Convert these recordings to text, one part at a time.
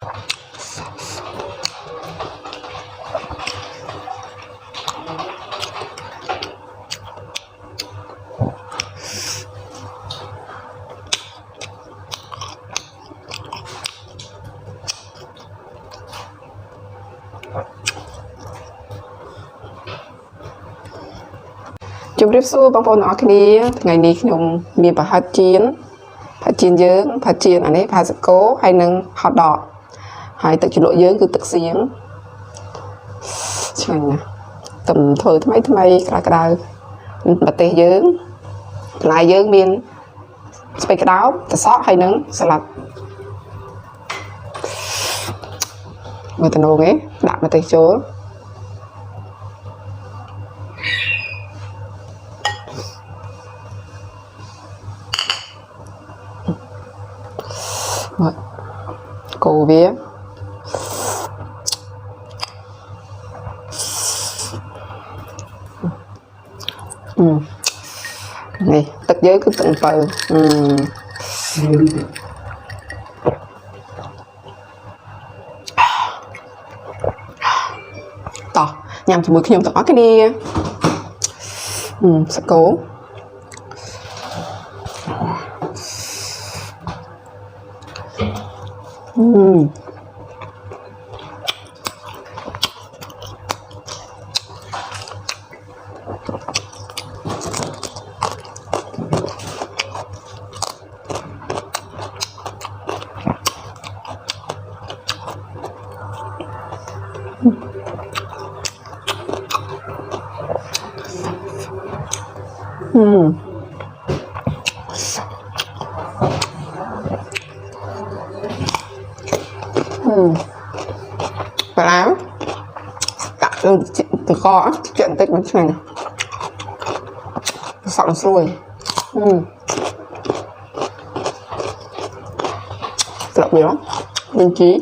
chúng tiếp xúc bằng phone ở kia ngày đi nhung miền bắc hạt chiến dưỡng hạt chiến anh ấy hạt cố hay nâng hạt đỏ hay tự chuyển đổi dưỡng cứ tự xiếng chẳng nè tầm thôi thay cái đào bật tê dưỡng lại dưỡng miền cái đáo tự sót hay nâng salad người ta nấu ấy đặt bật tê chỗ cổ vía này tất giới cứ từng phần tỏ nhằm cho mỗi khi nhầm tỏ cái đi sẽ cố và áo cả từ kho chuyện tích bánh này sọn xuôi đặc biệt lắm linh trí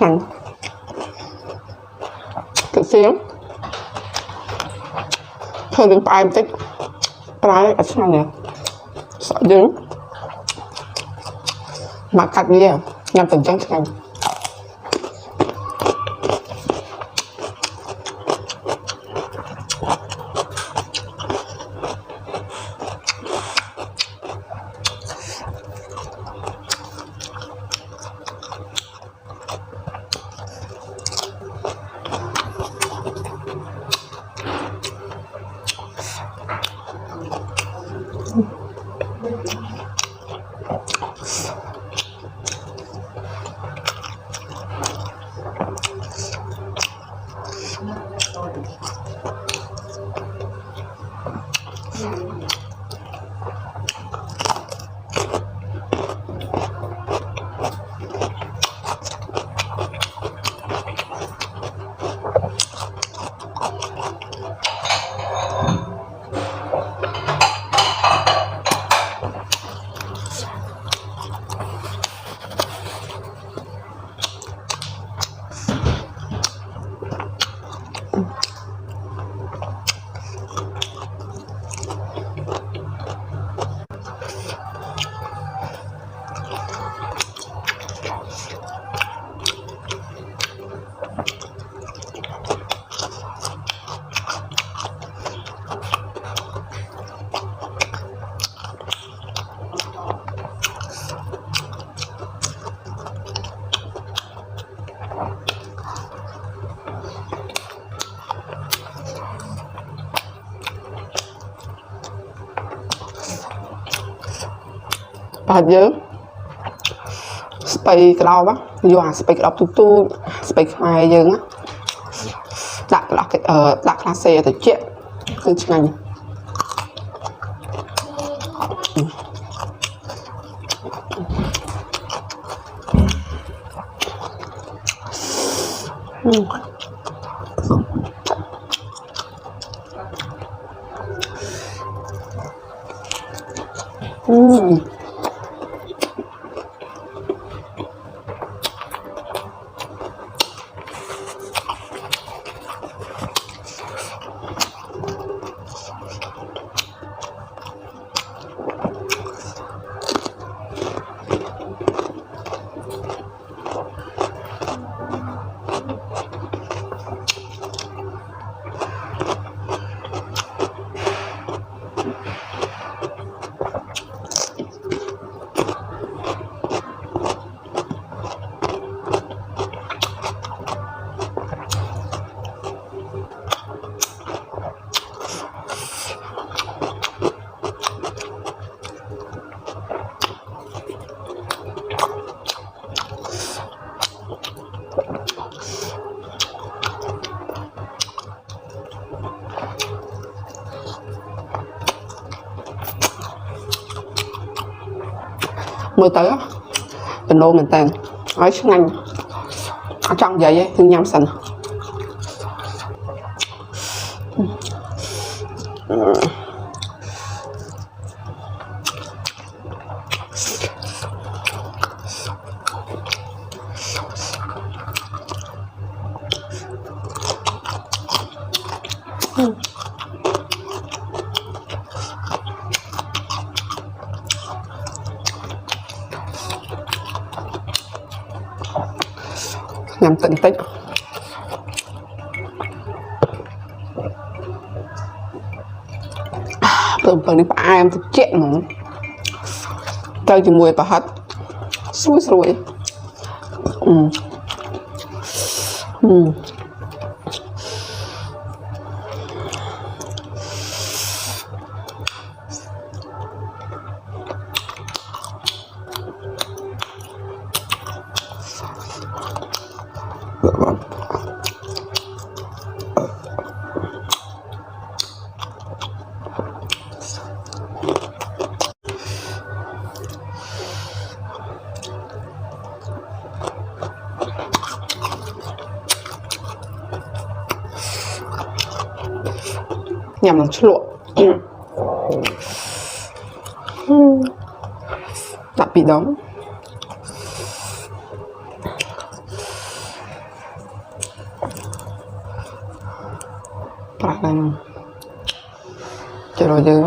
hành tự xíu hơi đến tay một tí trái ở sau này sợ dính mà cắt nhiều nhằm từng trắng xanh hạt dớm spray cái đau bác vô spray cái đau tu spray khai dớm á đặt là cái đặt là xe thì chết cứ chừng này mới tới tình đô mình tên nói tiếng Anh ở trong vậy ấy, thương nhâm sần nhằm tỉnh tích phần đi bà em thực chết mà chơi chỉ mùi bà hết xui xui nhằm làm chút lụa đặt bị đóng bạc này chờ rồi chứ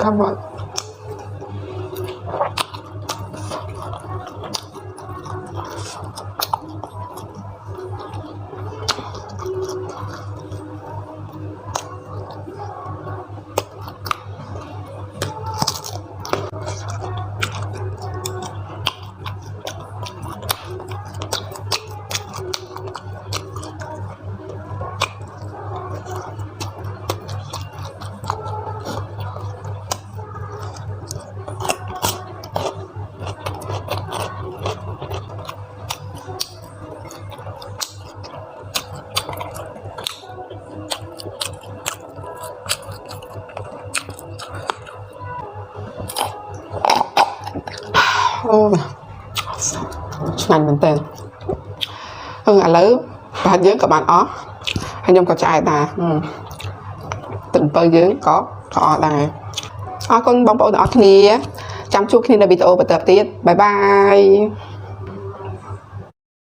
không vậy ngành mình tên à lớn và dưới các bạn ó hay nhung có trai ta từng bơi dưới có đây con bóng bóng đó kia chăm chút khi là video tập tiếp bye bye